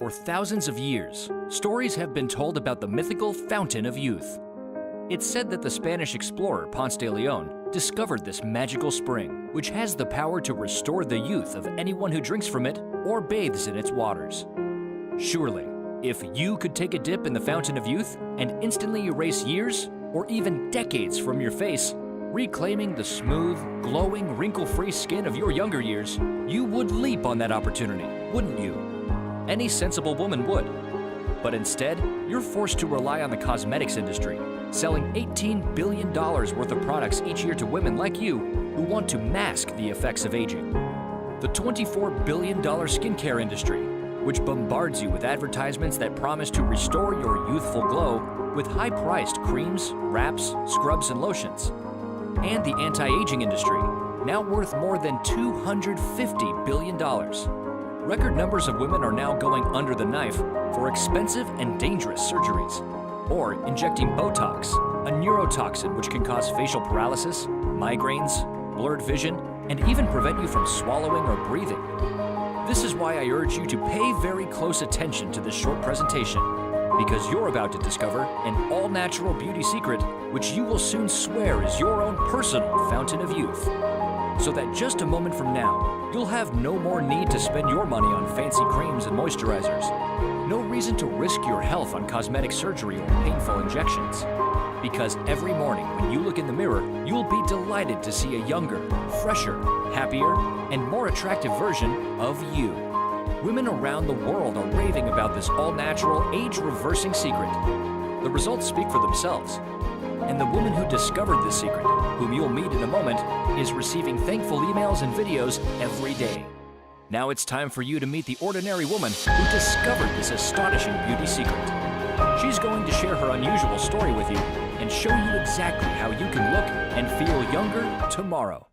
For thousands of years, stories have been told about the mythical Fountain of Youth. It's said that the Spanish explorer Ponce de Leon discovered this magical spring, which has the power to restore the youth of anyone who drinks from it or bathes in its waters. Surely, if you could take a dip in the Fountain of Youth and instantly erase years or even decades from your face, reclaiming the smooth, glowing, wrinkle-free skin of your younger years, you would leap on that opportunity, wouldn't you? Any sensible woman would. But instead, you're forced to rely on the cosmetics industry, selling $18 billion worth of products each year to women like you who want to mask the effects of aging. The $24 billion skincare industry, which bombards you with advertisements that promise to restore your youthful glow with high-priced creams, wraps, scrubs, and lotions. And the anti-aging industry, now worth more than $250 billion. Record numbers of women are now going under the knife for expensive and dangerous surgeries, or injecting Botox, a neurotoxin which can cause facial paralysis, migraines, blurred vision, and even prevent you from swallowing or breathing. This is why I urge you to pay very close attention to this short presentation, because you're about to discover an all-natural beauty secret which you will soon swear is your own personal fountain of youth. So that just a moment from now, you'll have no more need to spend your money on fancy creams and moisturizers. No reason to risk your health on cosmetic surgery or painful injections. Because every morning when you look in the mirror, you'll be delighted to see a younger, fresher, happier, and more attractive version of you. Women around the world are raving about this all-natural, age-reversing secret. The results speak for themselves. And the woman who discovered this secret, whom you'll meet in a moment, is receiving thankful emails and videos every day. Now it's time for you to meet the ordinary woman who discovered this astonishing beauty secret. She's going to share her unusual story with you and show you exactly how you can look and feel younger tomorrow.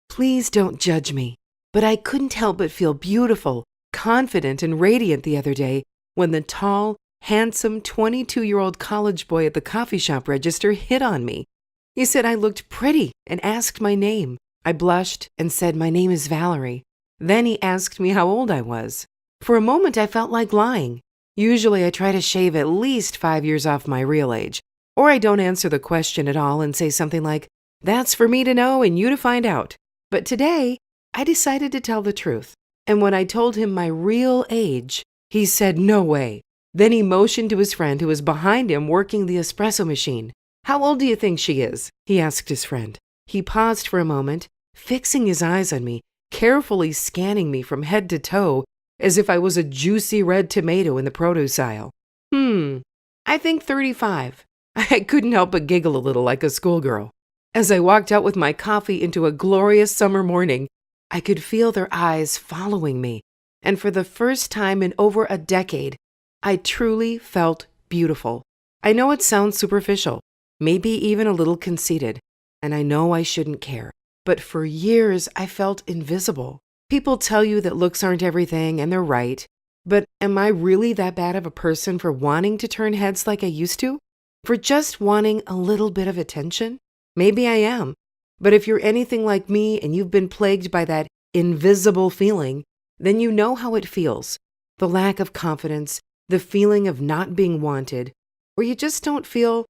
Please don't judge me, but I couldn't help but feel beautiful, confident, and radiant the other day when the tall, handsome 22-year-old college boy at the coffee shop register hit on me. He said I looked pretty and asked my name. I blushed and said my name is Valerie. Then he asked me how old I was. For a moment, I felt like lying. Usually, I try to shave at least 5 years off my real age, or I don't answer the question at all and say something like, "That's for me to know and you to find out." But today, I decided to tell the truth. And when I told him my real age, he said, "No way." Then he motioned to his friend who was behind him working the espresso machine. "How old do you think she is?" he asked his friend. He paused for a moment, fixing his eyes on me, carefully scanning me from head to toe as if I was a juicy red tomato in the produce aisle. I think 35. I couldn't help but giggle a little like a schoolgirl. As I walked out with my coffee into a glorious summer morning, I could feel their eyes following me. And for the first time in over a decade, I truly felt beautiful. I know it sounds superficial, maybe even a little conceited, and I know I shouldn't care. But for years, I felt invisible. People tell you that looks aren't everything, and they're right. But am I really that bad of a person for wanting to turn heads like I used to? For just wanting a little bit of attention? Maybe I am. But if you're anything like me and you've been plagued by that invisible feeling, then you know how it feels. The lack of confidence, the feeling of not being wanted, or you just don't feel,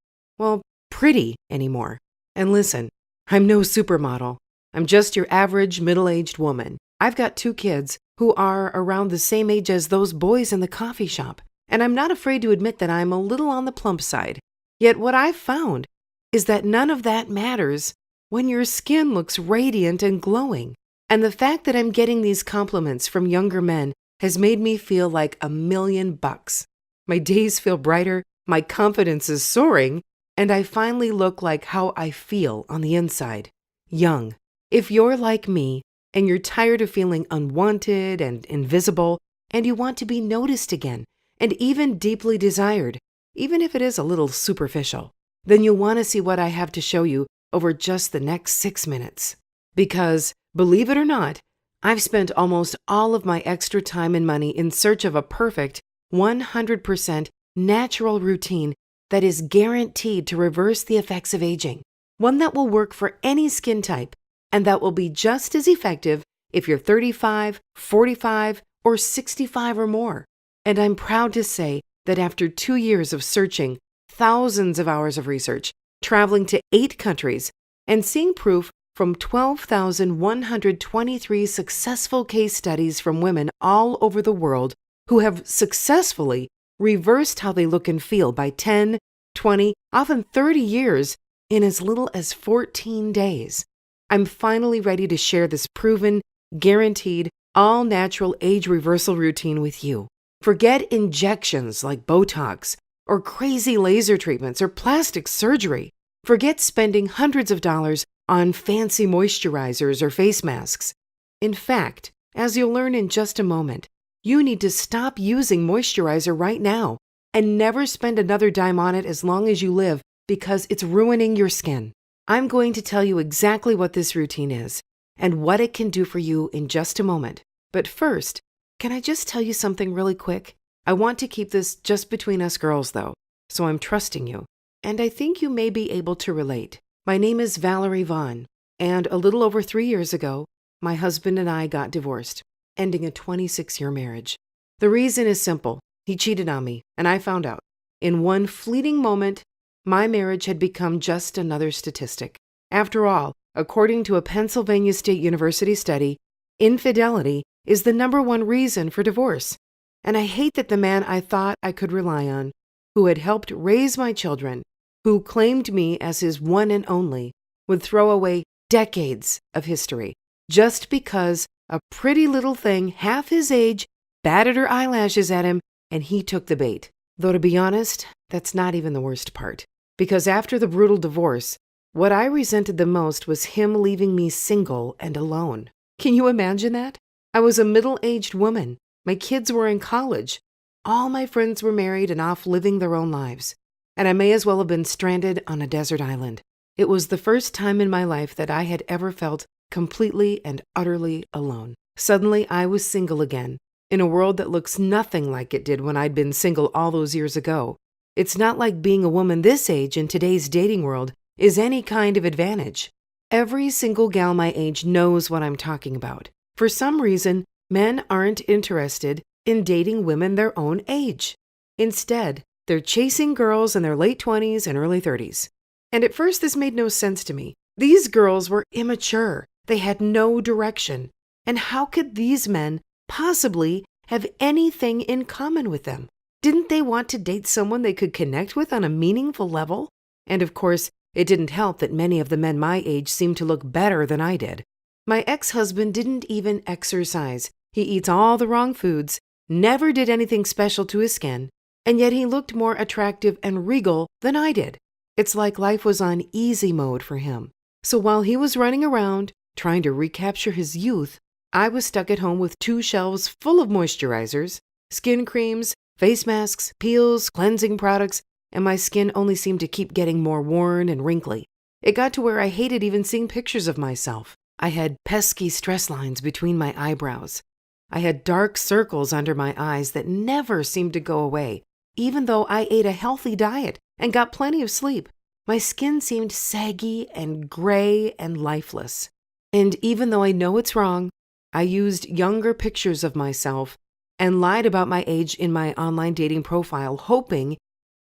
pretty anymore. And listen, I'm no supermodel. I'm just your average middle-aged woman. I've got 2 kids who are around the same age as those boys in the coffee shop, and I'm not afraid to admit that I'm a little on the plump side. Yet what I've found is that none of that matters when your skin looks radiant and glowing. And the fact that I'm getting these compliments from younger men has made me feel like $1,000,000. My days feel brighter, my confidence is soaring, and I finally look like how I feel on the inside, young. If you're like me, and you're tired of feeling unwanted and invisible, and you want to be noticed again, and even deeply desired, even if it is a little superficial, then you'll want to see what I have to show you over just the next 6 minutes. Because, believe it or not, I've spent almost all of my extra time and money in search of a perfect, 100% natural routine that is guaranteed to reverse the effects of aging. One that will work for any skin type, and that will be just as effective if you're 35, 45, or 65 or more. And I'm proud to say that after 2 years of searching, thousands of hours of research, traveling to 8 countries, and seeing proof from 12,123 successful case studies from women all over the world who have successfully reversed how they look and feel by 10, 20, often 30 years in as little as 14 days. I'm finally ready to share this proven, guaranteed, all-natural age reversal routine with you. Forget injections like Botox or crazy laser treatments or plastic surgery. Forget spending hundreds of dollars on fancy moisturizers or face masks. In fact, as you'll learn in just a moment, you need to stop using moisturizer right now and never spend another dime on it as long as you live because it's ruining your skin. I'm going to tell you exactly what this routine is and what it can do for you in just a moment. But first, can I just tell you something really quick? I want to keep this just between us girls, though, so I'm trusting you. And I think you may be able to relate. My name is Valerie Vaughn, and a little over 3 years ago, my husband and I got divorced, ending a 26-year marriage. The reason is simple. He cheated on me, and I found out. In one fleeting moment, my marriage had become just another statistic. After all, according to a Pennsylvania State University study, infidelity is the #1 reason for divorce. And I hate that the man I thought I could rely on, who had helped raise my children, who claimed me as his one and only, would throw away decades of history just because a pretty little thing half his age batted her eyelashes at him and he took the bait. Though to be honest, that's not even the worst part. Because after the brutal divorce, what I resented the most was him leaving me single and alone. Can you imagine that? I was a middle-aged woman. My kids were in college. All my friends were married and off living their own lives. And I may as well have been stranded on a desert island. It was the first time in my life that I had ever felt completely and utterly alone. Suddenly, I was single again, in a world that looks nothing like it did when I'd been single all those years ago. It's not like being a woman this age in today's dating world is any kind of advantage. Every single gal my age knows what I'm talking about. For some reason, men aren't interested in dating women their own age. Instead, they're chasing girls in their late 20s and early 30s. And at first, this made no sense to me. These girls were immature. They had no direction. And how could these men possibly have anything in common with them? Didn't they want to date someone they could connect with on a meaningful level? And of course, it didn't help that many of the men my age seemed to look better than I did. My ex-husband didn't even exercise. He eats all the wrong foods, never did anything special to his skin, and yet he looked more attractive and regal than I did. It's like life was on easy mode for him. So while he was running around, trying to recapture his youth, I was stuck at home with 2 shelves full of moisturizers, skin creams, face masks, peels, cleansing products, and my skin only seemed to keep getting more worn and wrinkly. It got to where I hated even seeing pictures of myself. I had pesky stress lines between my eyebrows. I had dark circles under my eyes that never seemed to go away, even though I ate a healthy diet and got plenty of sleep. My skin seemed saggy and gray and lifeless. And even though I know it's wrong, I used younger pictures of myself and lied about my age in my online dating profile, hoping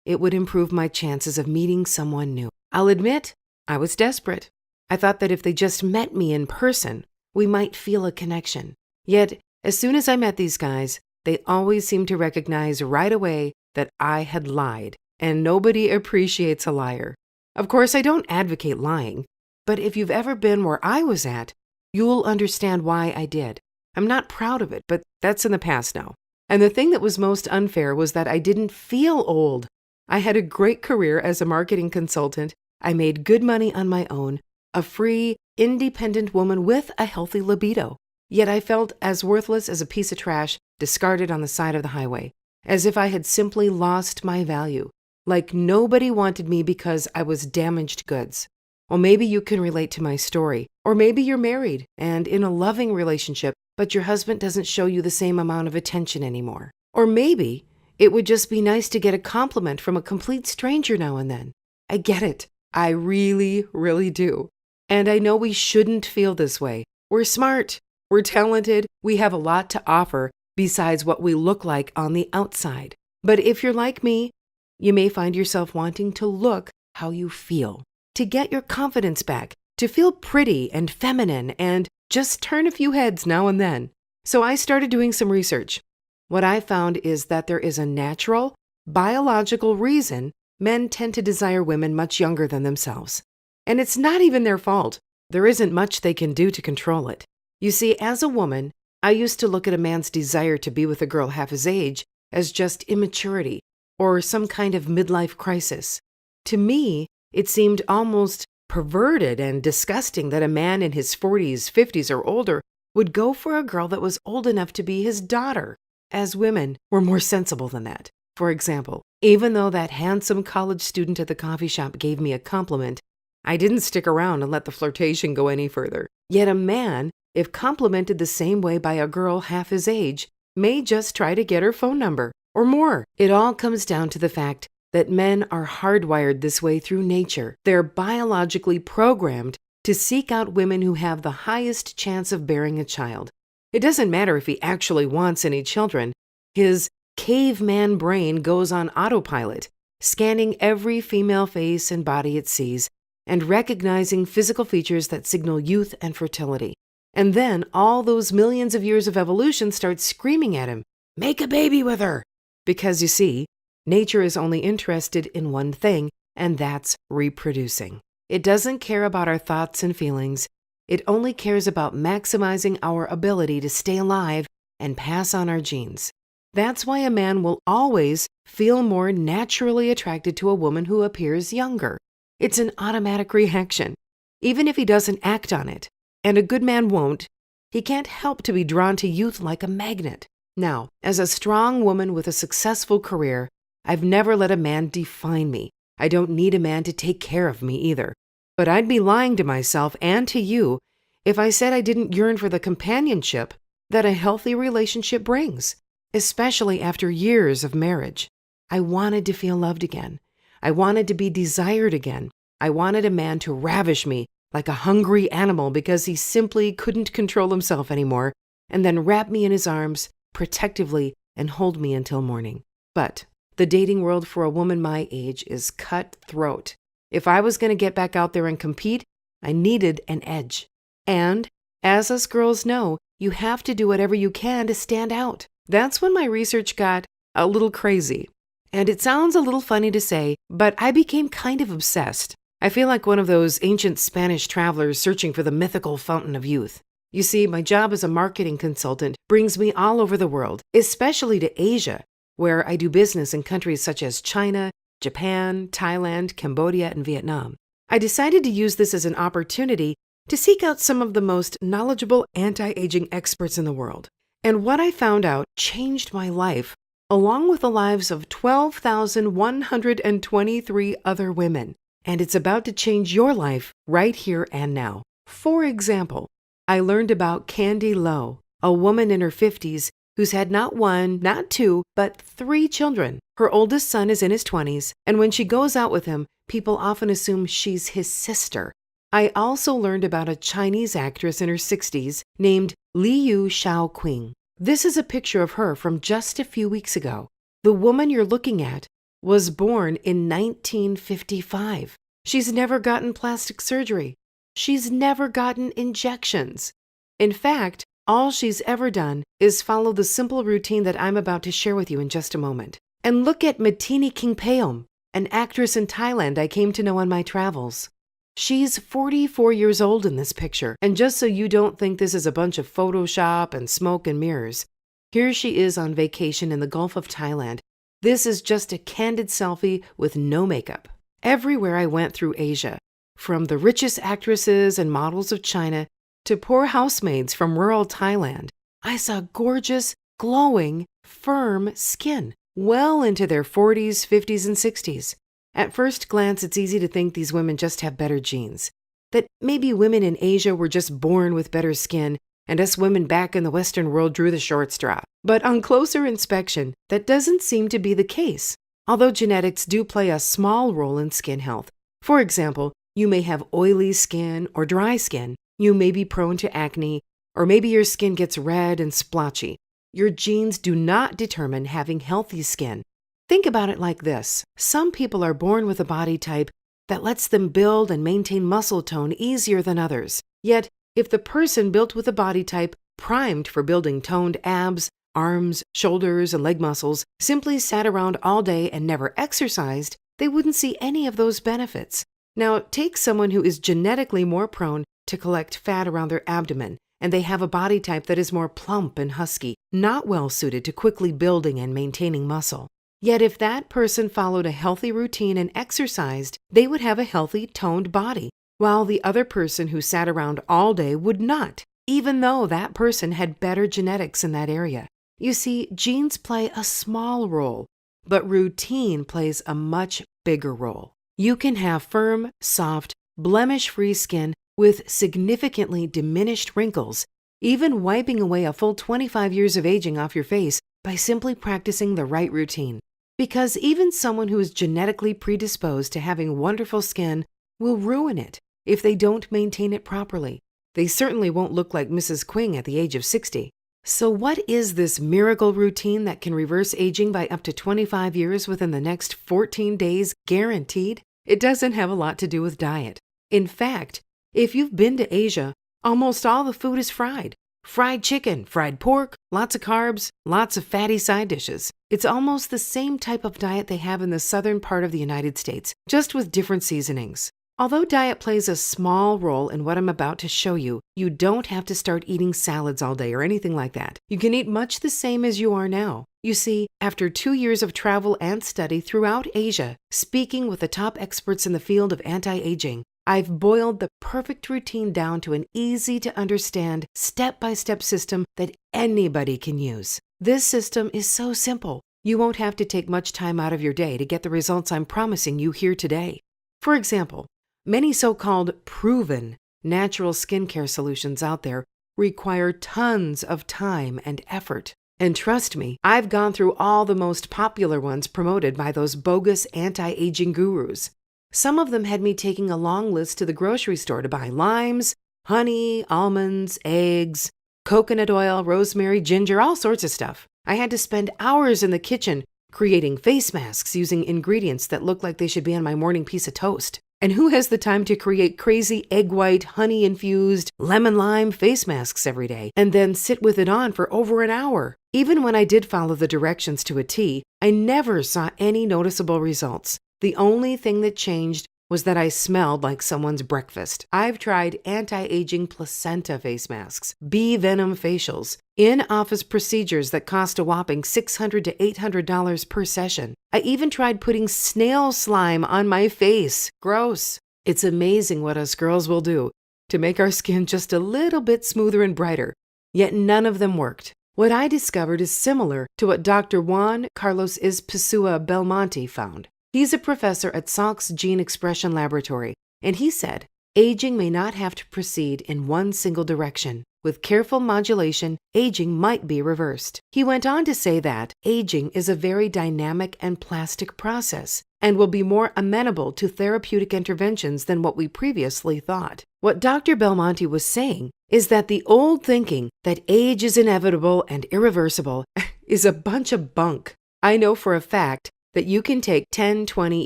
it would improve my chances of meeting someone new. I'll admit, I was desperate. I thought that if they just met me in person, we might feel a connection. Yet, as soon as I met these guys, they always seemed to recognize right away that I had lied, and nobody appreciates a liar. Of course, I don't advocate lying, but if you've ever been where I was at, you'll understand why I did. I'm not proud of it, but that's in the past now. And the thing that was most unfair was that I didn't feel old. I had a great career as a marketing consultant. I made good money on my own, a free, independent woman with a healthy libido. Yet I felt as worthless as a piece of trash discarded on the side of the highway, as if I had simply lost my value, like nobody wanted me because I was damaged goods. Well, maybe you can relate to my story, or maybe you're married and in a loving relationship, but your husband doesn't show you the same amount of attention anymore. Or maybe it would just be nice to get a compliment from a complete stranger now and then. I get it. I really, really do. And I know we shouldn't feel this way. We're smart. We're talented. We have a lot to offer. besides what we look like on the outside. But if you're like me, you may find yourself wanting to look how you feel, to get your confidence back, to feel pretty and feminine, and just turn a few heads now and then. So I started doing some research. What I found is that there is a natural, biological reason men tend to desire women much younger than themselves. And it's not even their fault. There isn't much they can do to control it. You see, as a woman, I used to look at a man's desire to be with a girl half his age as just immaturity or some kind of midlife crisis. To me, it seemed almost perverted and disgusting that a man in his 40s, 50s, or older would go for a girl that was old enough to be his daughter. As women, we're more sensible than that. For example, even though that handsome college student at the coffee shop gave me a compliment, I didn't stick around and let the flirtation go any further. Yet a man, if complimented the same way by a girl half his age, may just try to get her phone number, or more. It all comes down to the fact that men are hardwired this way through nature. They're biologically programmed to seek out women who have the highest chance of bearing a child. It doesn't matter if he actually wants any children. His caveman brain goes on autopilot, scanning every female face and body it sees, and recognizing physical features that signal youth and fertility. And then all those millions of years of evolution start screaming at him, "Make a baby with her!" Because you see, nature is only interested in one thing, and that's reproducing. It doesn't care about our thoughts and feelings. It only cares about maximizing our ability to stay alive and pass on our genes. That's why a man will always feel more naturally attracted to a woman who appears younger. It's an automatic reaction, even if he doesn't act on it. And a good man won't. He can't help to be drawn to youth like a magnet. Now, as a strong woman with a successful career, I've never let a man define me. I don't need a man to take care of me either. But I'd be lying to myself and to you if I said I didn't yearn for the companionship that a healthy relationship brings, especially after years of marriage. I wanted to feel loved again. I wanted to be desired again. I wanted a man to ravish me like a hungry animal because he simply couldn't control himself anymore, and then wrap me in his arms protectively and hold me until morning. But the dating world for a woman my age is cutthroat. If I was going to get back out there and compete, I needed an edge. And, as us girls know, you have to do whatever you can to stand out. That's when my research got a little crazy. And it sounds a little funny to say, but I became kind of obsessed. I feel like one of those ancient Spanish travelers searching for the mythical fountain of youth. You see, my job as a marketing consultant brings me all over the world, especially to Asia, where I do business in countries such as China, Japan, Thailand, Cambodia, and Vietnam. I decided to use this as an opportunity to seek out some of the most knowledgeable anti-aging experts in the world. And what I found out changed my life, along with the lives of 12,123 other women. And it's about to change your life right here and now. For example, I learned about Candy Lowe, a woman in her 50s who's had not one, not two, but 3 children. Her oldest son is in his 20s, and when she goes out with him, people often assume she's his sister. I also learned about a Chinese actress in her 60s named Liu Shaoqing. This is a picture of her from just a few weeks ago. The woman you're looking at was born in 1955. She's never gotten plastic surgery. She's never gotten injections. In fact, all she's ever done is follow the simple routine that I'm about to share with you in just a moment. And look at Matini Kingpeom, an actress in Thailand I came to know on my travels. She's 44 years old in this picture, and just so you don't think this is a bunch of Photoshop and smoke and mirrors, here she is on vacation in the Gulf of Thailand. This is just a candid selfie with no makeup. Everywhere I went through Asia, from the richest actresses and models of China to poor housemaids from rural Thailand, I saw gorgeous, glowing, firm skin, well into their 40s, 50s, and 60s. At first glance, it's easy to think these women just have better genes, that maybe women in Asia were just born with better skin, and us women back in the Western world drew the short straw. But on closer inspection, that doesn't seem to be the case, although genetics do play a small role in skin health. For example, you may have oily skin or dry skin. You may be prone to acne, or maybe your skin gets red and splotchy. your genes do not determine having healthy skin. Think about it like this. Some people are born with a body type that lets them build and maintain muscle tone easier than others. Yet, if the person built with a body type primed for building toned abs, arms, shoulders, and leg muscles simply sat around all day and never exercised, they wouldn't see any of those benefits. Now, take someone who is genetically more prone to collect fat around their abdomen, and they have a body type that is more plump and husky, not well suited to quickly building and maintaining muscle. Yet if that person followed a healthy routine and exercised, they would have a healthy, toned body, while the other person who sat around all day would not, even though that person had better genetics in that area. You see, genes play a small role, but routine plays a much bigger role. You can have firm, soft, blemish-free skin with significantly diminished wrinkles, even wiping away a full 25 years of aging off your face by simply practicing the right routine. Because even someone who is genetically predisposed to having wonderful skin will ruin it if they don't maintain it properly. They certainly won't look like Mrs. Quing at the age of 60. So what is this miracle routine that can reverse aging by up to 25 years within the next 14 days guaranteed? It doesn't have a lot to do with diet. In fact, if you've been to Asia, almost all the food is fried. Fried chicken, fried pork, lots of carbs, lots of fatty side dishes. It's almost the same type of diet they have in the southern part of the United States, just with different seasonings. Although diet plays a small role in what I'm about to show you, you don't have to start eating salads all day or anything like that. You can eat much the same as you are now. You see, after 2 years of travel and study throughout Asia, speaking with the top experts in the field of anti-aging, I've boiled the perfect routine down to an easy-to-understand, step-by-step system that anybody can use. This system is so simple, you won't have to take much time out of your day to get the results I'm promising you here today. For example, many so-called proven natural skincare solutions out there require tons of time and effort. And trust me, I've gone through all the most popular ones promoted by those bogus anti-aging gurus. Some of them had me taking a long list to the grocery store to buy limes, honey, almonds, eggs, coconut oil, rosemary, ginger, all sorts of stuff. I had to spend hours in the kitchen creating face masks using ingredients that looked like they should be on my morning piece of toast. And who has the time to create crazy egg white, honey-infused, lemon-lime face masks every day and then sit with it on for over an hour? Even when I did follow the directions to a T, I never saw any noticeable results. The only thing that changed was that I smelled like someone's breakfast. I've tried anti-aging placenta face masks, bee venom facials, in-office procedures that cost a whopping $600 to $800 per session. I even tried putting snail slime on my face. Gross. It's amazing what us girls will do to make our skin just a little bit smoother and brighter, yet none of them worked. What I discovered is similar to what Dr. Juan Carlos Izpisua Belmonte found. He's a professor at Salk's Gene Expression Laboratory, and he said, aging may not have to proceed in one single direction. With careful modulation, aging might be reversed. He went on to say that aging is a very dynamic and plastic process and will be more amenable to therapeutic interventions than what we previously thought. What Dr. Belmonte was saying is that the old thinking that age is inevitable and irreversible is a bunch of bunk. I know for a fact that you can take 10, 20,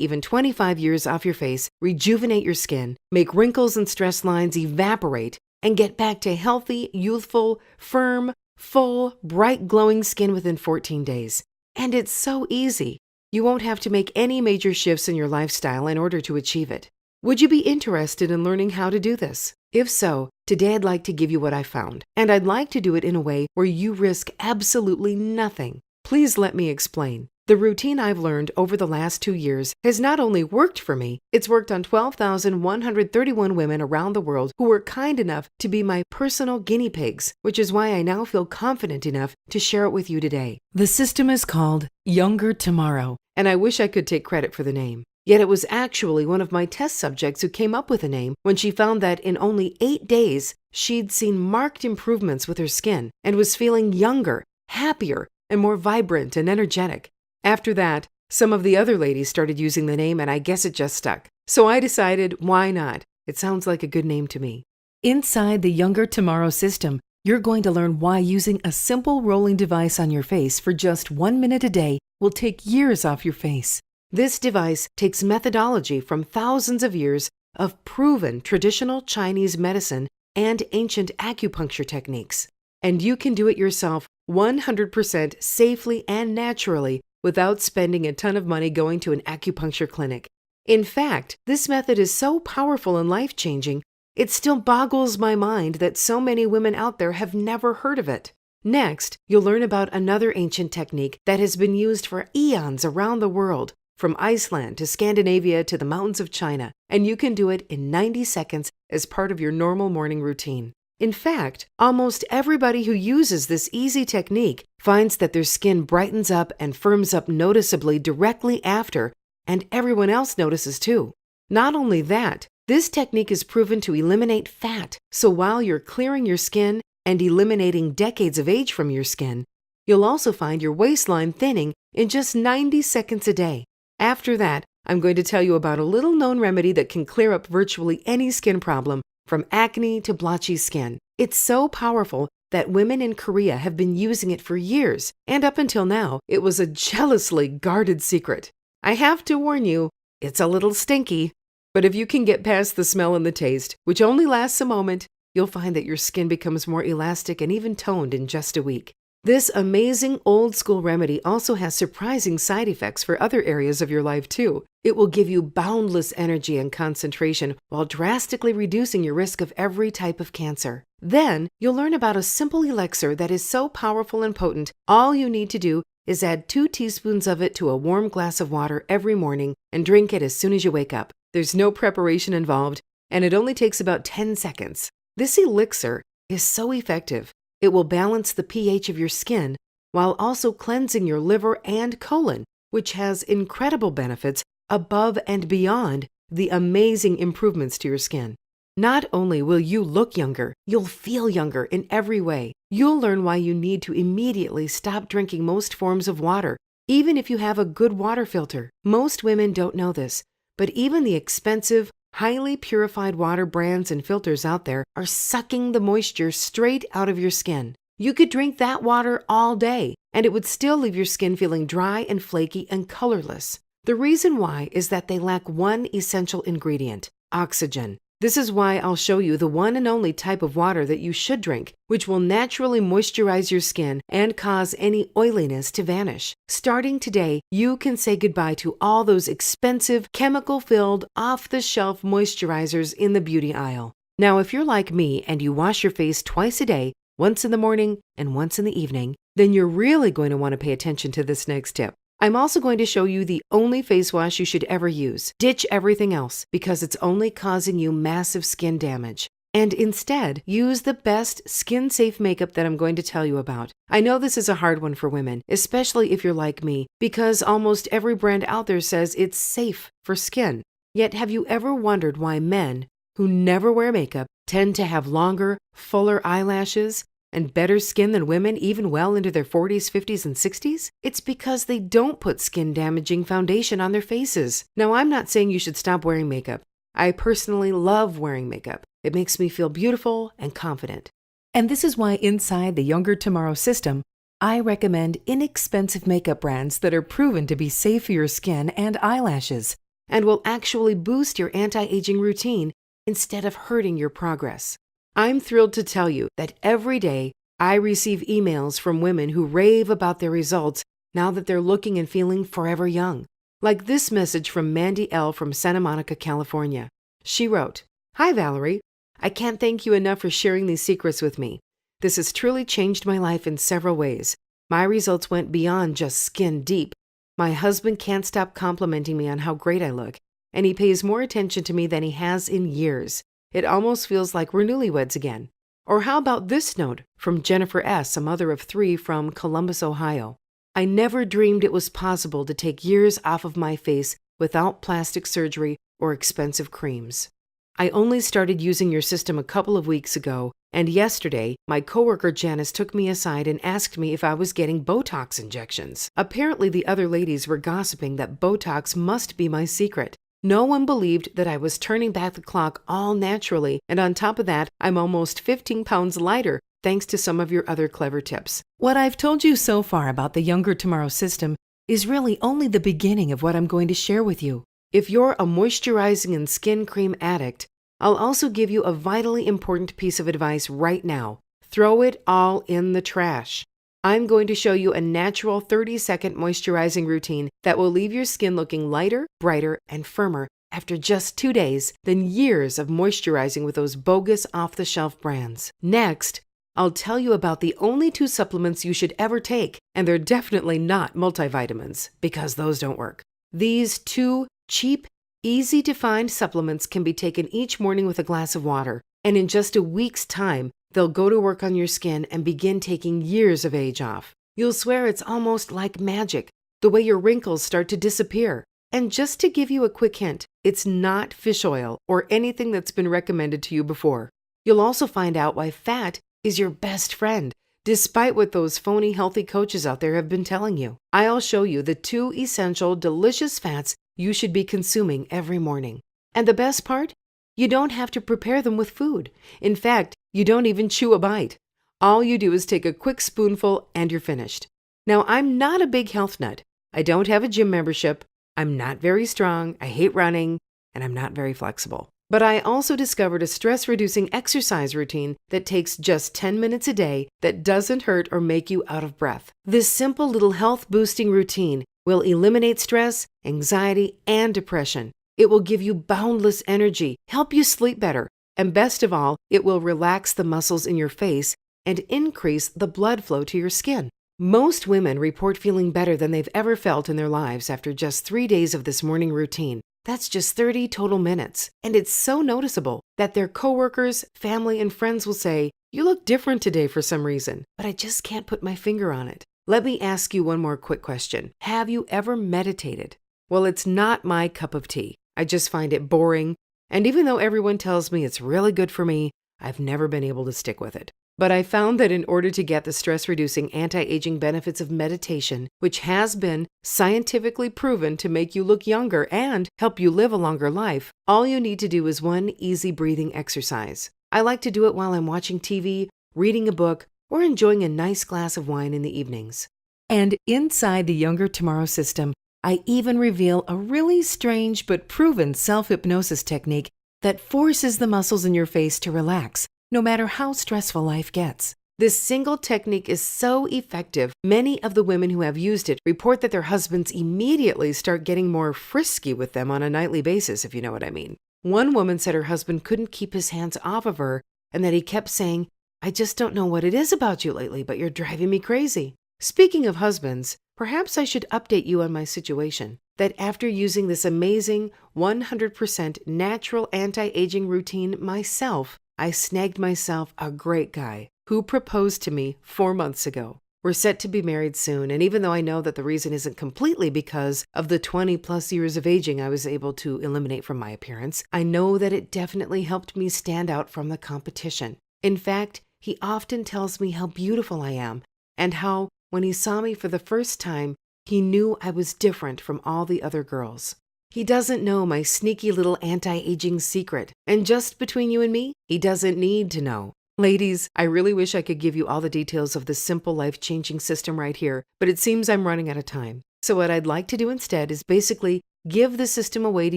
even 25 years off your face, rejuvenate your skin, make wrinkles and stress lines evaporate, and get back to healthy, youthful, firm, full, bright, glowing skin within 14 days. And it's so easy. You won't have to make any major shifts in your lifestyle in order to achieve it. Would you be interested in learning how to do this? If so, today I'd like to give you what I found, and I'd like to do it in a way where you risk absolutely nothing. Please let me explain. The routine I've learned over the last 2 years has not only worked for me, it's worked on 12,131 women around the world who were kind enough to be my personal guinea pigs, which is why I now feel confident enough to share it with you today. The system is called Younger Tomorrow, and I wish I could take credit for the name. Yet it was actually one of my test subjects who came up with the name when she found that in only 8 days, she'd seen marked improvements with her skin and was feeling younger, happier, and more vibrant and energetic. After that, some of the other ladies started using the name, and I guess it just stuck. So I decided, why not? It sounds like a good name to me. Inside the Younger Tomorrow system, You're going to learn why using a simple rolling device on your face for just 1 minute a day will take years off your face. This device takes methodology from thousands of years of proven traditional Chinese medicine and ancient acupuncture techniques. And you can do it yourself 100% safely and naturally without spending a ton of money going to an acupuncture clinic. In fact, this method is so powerful and life-changing, it still boggles my mind that so many women out there have never heard of it. Next, you'll learn about another ancient technique that has been used for eons around the world, from Iceland to Scandinavia to the mountains of China, and you can do it in 90 seconds as part of your normal morning routine. In fact, almost everybody who uses this easy technique finds that their skin brightens up and firms up noticeably directly after, and everyone else notices too. Not only that, this technique is proven to eliminate fat, so while you're clearing your skin and eliminating decades of age from your skin, you'll also find your waistline thinning in just 90 seconds a day. After that, I'm going to tell you about a little-known remedy that can clear up virtually any skin problem, from acne to blotchy skin. It's so powerful that women in Korea have been using it for years, and up until now, it was a jealously guarded secret. I have to warn you, it's a little stinky, but if you can get past the smell and the taste, which only lasts a moment, you'll find that your skin becomes more elastic and even toned in just a week. This amazing old-school remedy also has surprising side effects for other areas of your life too. It will give you boundless energy and concentration while drastically reducing your risk of every type of cancer. Then, you'll learn about a simple elixir that is so powerful and potent, all you need to do is add 2 teaspoons of it to a warm glass of water every morning and drink it as soon as you wake up. There's no preparation involved, and it only takes about 10 seconds. This elixir is so effective. It will balance the pH of your skin while also cleansing your liver and colon, which has incredible benefits above and beyond the amazing improvements to your skin. Not only will you look younger, you'll feel younger in every way. You'll learn why you need to immediately stop drinking most forms of water, even if you have a good water filter. Most women don't know this, but even the expensive, highly purified water brands and filters out there are sucking the moisture straight out of your skin. You could drink that water all day, and it would still leave your skin feeling dry and flaky and colorless. The reason why is that they lack one essential ingredient: oxygen. This is why I'll show you the one and only type of water that you should drink, which will naturally moisturize your skin and cause any oiliness to vanish. Starting today, you can say goodbye to all those expensive, chemical-filled, off-the-shelf moisturizers in the beauty aisle. Now, if you're like me and you wash your face twice a day, once in the morning and once in the evening, then you're really going to want to pay attention to this next tip. I'm also going to show you the only face wash you should ever use. Ditch everything else because it's only causing you massive skin damage. And instead, use the best skin-safe makeup that I'm going to tell you about. I know this is a hard one for women, especially if you're like me, because almost every brand out there says it's safe for skin. Yet have you ever wondered why men who never wear makeup tend to have longer, fuller eyelashes and better skin than women even well into their 40s, 50s, and 60s? It's because they don't put skin-damaging foundation on their faces. Now, I'm not saying you should stop wearing makeup. I personally love wearing makeup. It makes me feel beautiful and confident. And this is why inside the Younger Tomorrow system, I recommend inexpensive makeup brands that are proven to be safe for your skin and eyelashes and will actually boost your anti-aging routine instead of hurting your progress. I'm thrilled to tell you that every day I receive emails from women who rave about their results now that they're looking and feeling forever young. Like this message from Mandy L. from Santa Monica, California. She wrote, "Hi, Valerie. I can't thank you enough for sharing these secrets with me. This has truly changed my life in several ways. My results went beyond just skin deep. My husband can't stop complimenting me on how great I look, and he pays more attention to me than he has in years. It almost feels like we're newlyweds again." Or how about this note from Jennifer S., a mother of 3 from Columbus, Ohio? "I never dreamed it was possible to take years off of my face without plastic surgery or expensive creams. I only started using your system a couple of weeks ago, and yesterday, my coworker Janice took me aside and asked me if I was getting Botox injections. Apparently, the other ladies were gossiping that Botox must be my secret. No one believed that I was turning back the clock all naturally, and on top of that, I'm almost 15 pounds lighter thanks to some of your other clever tips. What I've told you so far about the Younger Tomorrow system is really only the beginning of what I'm going to share with you. If you're a moisturizing and skin cream addict, I'll also give you a vitally important piece of advice right now. Throw it all in the trash. I'm going to show you a natural 30-second moisturizing routine that will leave your skin looking lighter, brighter, and firmer after just 2 days than years of moisturizing with those bogus off-the-shelf brands. Next, I'll tell you about the only 2 supplements you should ever take, and they're definitely not multivitamins, because those don't work. These 2 cheap, easy-to-find supplements can be taken each morning with a glass of water, and in just a week's time, they'll go to work on your skin and begin taking years of age off. You'll swear it's almost like magic, the way your wrinkles start to disappear. And just to give you a quick hint, it's not fish oil or anything that's been recommended to you before. You'll also find out why fat is your best friend, despite what those phony healthy coaches out there have been telling you. I'll show you the 2 essential, delicious fats you should be consuming every morning. And the best part? You don't have to prepare them with food. In fact, you don't even chew a bite. All you do is take a quick spoonful and you're finished. Now, I'm not a big health nut. I don't have a gym membership. I'm not very strong. I hate running, and I'm not very flexible. But I also discovered a stress-reducing exercise routine that takes just 10 minutes a day that doesn't hurt or make you out of breath. This simple little health-boosting routine will eliminate stress, anxiety, and depression. It will give you boundless energy, help you sleep better, and best of all, it will relax the muscles in your face and increase the blood flow to your skin. Most women report feeling better than they've ever felt in their lives after just 3 days of this morning routine. That's just 30 total minutes. And it's so noticeable that their coworkers, family, and friends will say, "You look different today for some reason, but I just can't put my finger on it." Let me ask you one more quick question. Have you ever meditated? Well, it's not my cup of tea. I just find it boring. And even though everyone tells me it's really good for me, I've never been able to stick with it. But I found that in order to get the stress-reducing anti-aging benefits of meditation, which has been scientifically proven to make you look younger and help you live a longer life, all you need to do is one easy breathing exercise. I like to do it while I'm watching TV, reading a book, or enjoying a nice glass of wine in the evenings. And inside the Younger Tomorrow system, I even reveal a really strange but proven self-hypnosis technique that forces the muscles in your face to relax, no matter how stressful life gets. This single technique is so effective, many of the women who have used it report that their husbands immediately start getting more frisky with them on a nightly basis, if you know what I mean. One woman said her husband couldn't keep his hands off of her and that he kept saying, "I just don't know what it is about you lately, but you're driving me crazy." Speaking of husbands, perhaps I should update you on my situation. That after using this amazing 100% natural anti-aging routine myself, I snagged myself a great guy who proposed to me 4 months ago. We're set to be married soon, and even though I know that the reason isn't completely because of the 20+ years of aging I was able to eliminate from my appearance, I know that it definitely helped me stand out from the competition. In fact, he often tells me how beautiful I am, and how, when he saw me for the first time, he knew I was different from all the other girls. He doesn't know my sneaky little anti-aging secret, and just between you and me, he doesn't need to know. Ladies, I really wish I could give you all the details of this simple life-changing system right here, but it seems I'm running out of time. So what I'd like to do instead is basically give the system away to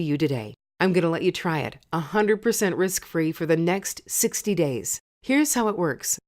you today. I'm going to let you try it, 100% risk-free for the next 60 days. Here's how it works.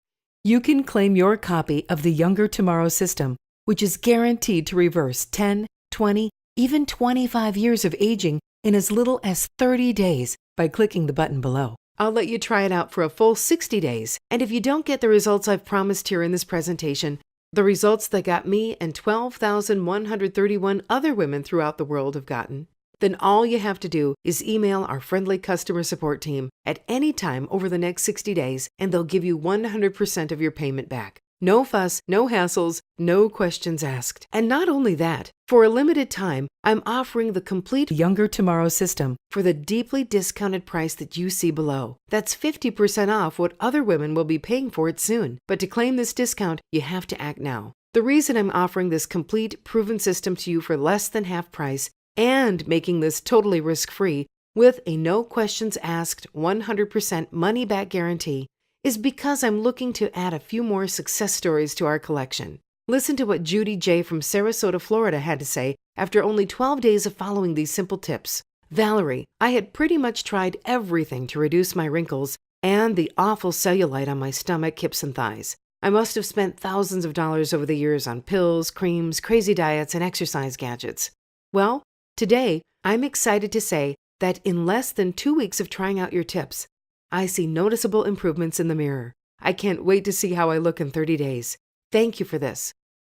You can claim your copy of the Younger Tomorrow system, which is guaranteed to reverse 10, 20, even 25 years of aging in as little as 30 days by clicking the button below. I'll let you try it out for a full 60 days, and if you don't get the results I've promised here in this presentation, the results that got me and 12,131 other women throughout the world have gotten, then all you have to do is email our friendly customer support team at any time over the next 60 days, and they'll give you 100% of your payment back. No fuss, no hassles, no questions asked. And not only that, for a limited time, I'm offering the complete Younger Tomorrow system for the deeply discounted price that you see below. That's 50% off what other women will be paying for it soon. But to claim this discount, you have to act now. The reason I'm offering this complete, proven system to you for less than half price and making this totally risk-free with a no questions asked 100% money-back guarantee is because I'm looking to add a few more success stories to our collection. Listen to what Judy J. from Sarasota, Florida had to say after only 12 days of following these simple tips. Valerie, I had pretty much tried everything to reduce my wrinkles and the awful cellulite on my stomach, hips, and thighs. I must have spent thousands of dollars over the years on pills, creams, crazy diets, and exercise gadgets. Well, today, I'm excited to say that in less than 2 weeks of trying out your tips, I see noticeable improvements in the mirror. I can't wait to see how I look in 30 days. Thank you for this.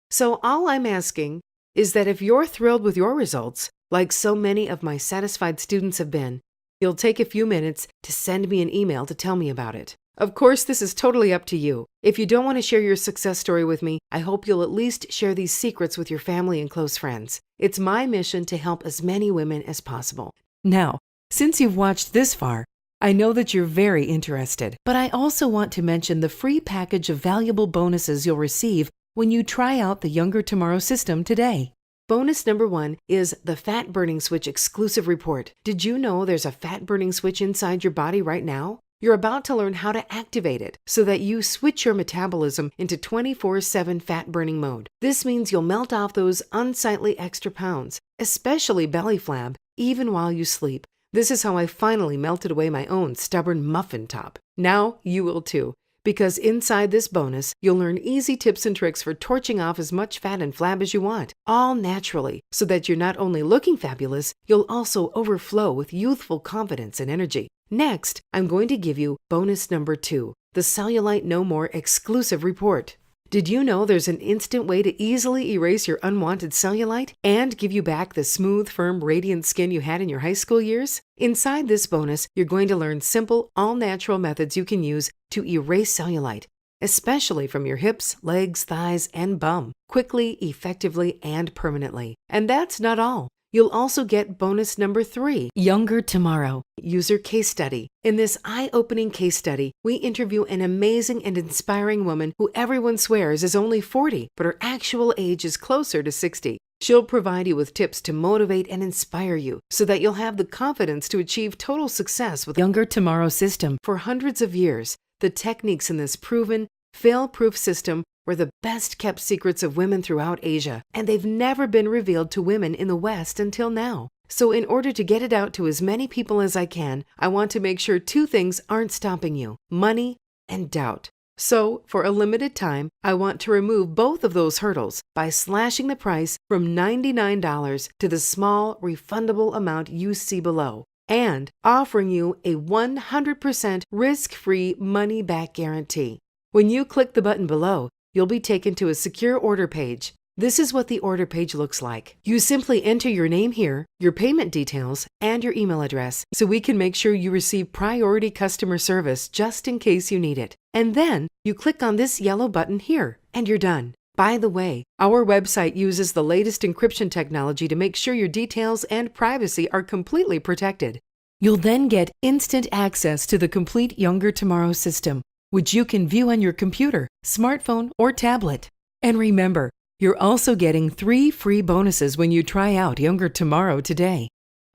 So all I'm asking is that if you're thrilled with your results, like so many of my satisfied students have been, you'll take a few minutes to send me an email to tell me about it. Of course, this is totally up to you. If you don't want to share your success story with me, I hope you'll at least share these secrets with your family and close friends. It's my mission to help as many women as possible. Now, since you've watched this far, I know that you're very interested, but I also want to mention the free package of valuable bonuses you'll receive when you try out the Younger Tomorrow system today. Bonus number 1 is the Fat Burning Switch exclusive report. Did you know there's a fat burning switch inside your body right now? You're about to learn how to activate it so that you switch your metabolism into 24/7 fat burning mode. This means you'll melt off those unsightly extra pounds, especially belly flab, even while you sleep. This is how I finally melted away my own stubborn muffin top. Now you will too, because inside this bonus, you'll learn easy tips and tricks for torching off as much fat and flab as you want, all naturally, so that you're not only looking fabulous, you'll also overflow with youthful confidence and energy. Next, I'm going to give you bonus number 2, the Cellulite No More exclusive report. Did you know there's an instant way to easily erase your unwanted cellulite and give you back the smooth, firm, radiant skin you had in your high school years? Inside this bonus, you're going to learn simple, all-natural methods you can use to erase cellulite, especially from your hips, legs, thighs, and bum, quickly, effectively, and permanently. And that's not all. You'll also get bonus number 3, Younger Tomorrow, user case study. In this eye-opening case study, we interview an amazing and inspiring woman who everyone swears is only 40, but her actual age is closer to 60. She'll provide you with tips to motivate and inspire you so that you'll have the confidence to achieve total success with Younger Tomorrow system. For hundreds of years, the techniques in this proven, fail-proof system were the best-kept secrets of women throughout Asia, and they've never been revealed to women in the West until now. So in order to get it out to as many people as I can, I want to make sure 2 things aren't stopping you: money and doubt. So, for a limited time, I want to remove both of those hurdles by slashing the price from $99 to the small, refundable amount you see below, and offering you a 100% risk-free money-back guarantee. When you click the button below, you'll be taken to a secure order page. This is what the order page looks like. You simply enter your name here, your payment details, and your email address so we can make sure you receive priority customer service just in case you need it. And then you click on this yellow button here, and you're done. By the way, our website uses the latest encryption technology to make sure your details and privacy are completely protected. You'll then get instant access to the complete Younger Tomorrow system, which you can view on your computer, smartphone, or tablet. And remember, you're also getting 3 free bonuses when you try out Younger Tomorrow today.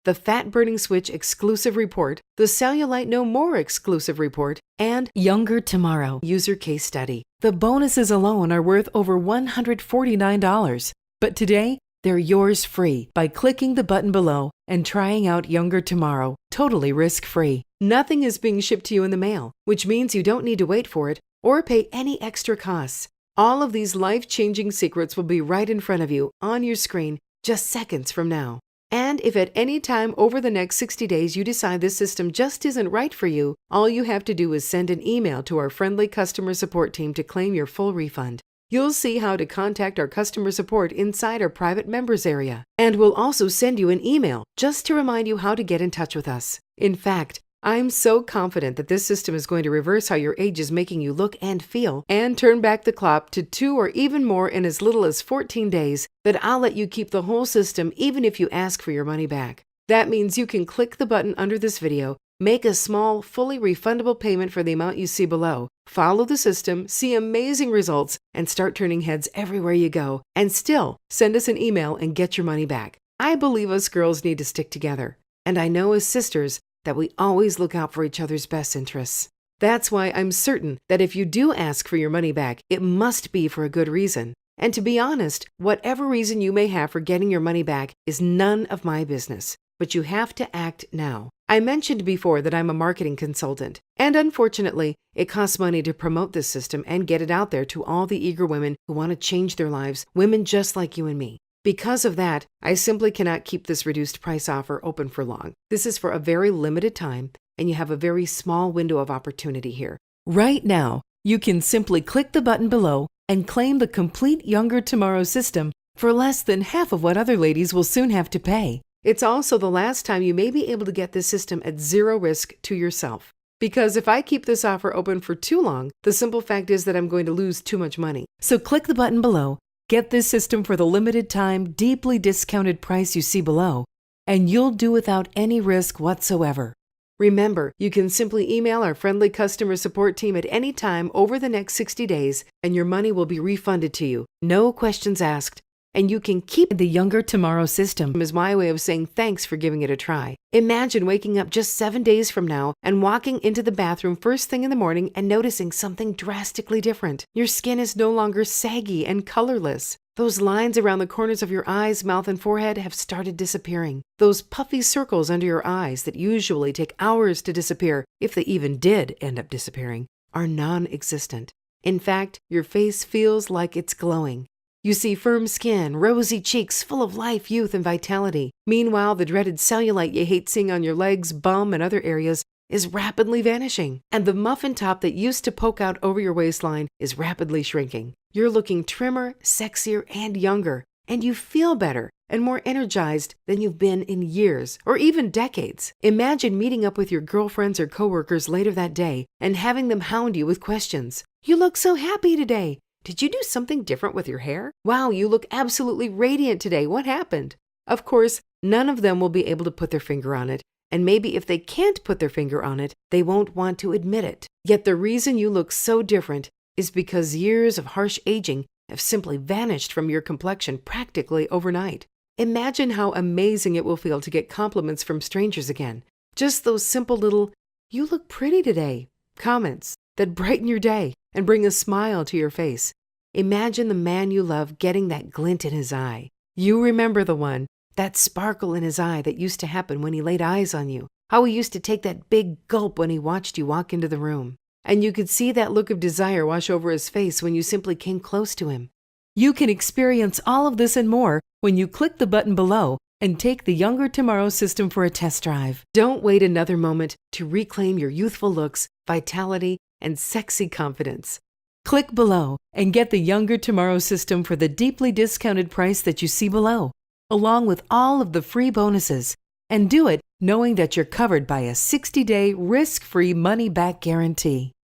The Fat Burning Switch exclusive report, the Cellulite No More exclusive report, and Younger Tomorrow user case study. The bonuses alone are worth over $149. But today, they're yours free by clicking the button below and trying out Younger Tomorrow, totally risk-free. Nothing is being shipped to you in the mail, which means you don't need to wait for it or pay any extra costs. All of these life-changing secrets will be right in front of you on your screen just seconds from now. And if at any time over the next 60 days you decide this system just isn't right for you, all you have to do is send an email to our friendly customer support team to claim your full refund. You'll see how to contact our customer support inside our private members area. And we'll also send you an email just to remind you how to get in touch with us. In fact, I'm so confident that this system is going to reverse how your age is making you look and feel and turn back the clock to 2 or even more in as little as 14 days that I'll let you keep the whole system even if you ask for your money back. That means you can click the button under this video, make a small, fully refundable payment for the amount you see below, follow the system, see amazing results, and start turning heads everywhere you go, and still send us an email and get your money back. I believe us girls need to stick together, and I know as sisters that we always look out for each other's best interests. That's why I'm certain that if you do ask for your money back, it must be for a good reason. And to be honest, whatever reason you may have for getting your money back is none of my business. But you have to act now. I mentioned before that I'm a marketing consultant, and unfortunately, it costs money to promote this system and get it out there to all the eager women who want to change their lives, women just like you and me. Because of that, I simply cannot keep this reduced price offer open for long. This is for a very limited time, and you have a very small window of opportunity here. Right now, you can simply click the button below and claim the complete Younger Tomorrow system for less than half of what other ladies will soon have to pay. It's also the last time you may be able to get this system at zero risk to yourself. Because if I keep this offer open for too long, the simple fact is that I'm going to lose too much money. So click the button below, get this system for the limited time, deeply discounted price you see below, and you'll do without any risk whatsoever. Remember, you can simply email our friendly customer support team at any time over the next 60 days, and your money will be refunded to you. No questions asked. And you can keep the Younger Tomorrow system as my way of saying thanks for giving it a try. Imagine waking up just 7 days from now and walking into the bathroom first thing in the morning and noticing something drastically different. Your skin is no longer saggy and colorless. Those lines around the corners of your eyes, mouth, and forehead have started disappearing. Those puffy circles under your eyes that usually take hours to disappear, if they even did end up disappearing, are non-existent. In fact, your face feels like it's glowing. You see firm skin, rosy cheeks full of life, youth, and vitality. Meanwhile, the dreaded cellulite you hate seeing on your legs, bum, and other areas is rapidly vanishing. And the muffin top that used to poke out over your waistline is rapidly shrinking. You're looking trimmer, sexier, and younger. And you feel better and more energized than you've been in years or even decades. Imagine meeting up with your girlfriends or coworkers later that day and having them hound you with questions. You look so happy today. Did you do something different with your hair? Wow, you look absolutely radiant today. What happened? Of course, none of them will be able to put their finger on it. And maybe if they can't put their finger on it, they won't want to admit it. Yet the reason you look so different is because years of harsh aging have simply vanished from your complexion practically overnight. Imagine how amazing it will feel to get compliments from strangers again. Just those simple little, "You look pretty today," comments that brighten your day and bring a smile to your face. Imagine the man you love getting that glint in his eye. You remember the one, that sparkle in his eye that used to happen when he laid eyes on you, how he used to take that big gulp when he watched you walk into the room. And you could see that look of desire wash over his face when you simply came close to him. You can experience all of this and more when you click the button below and take the Younger Tomorrow system for a test drive. Don't wait another moment to reclaim your youthful looks, vitality, and sexy confidence. Click below and get the Younger Tomorrow system for the deeply discounted price that you see below, along with all of the free bonuses. And do it knowing that you're covered by a 60-day risk-free money-back guarantee.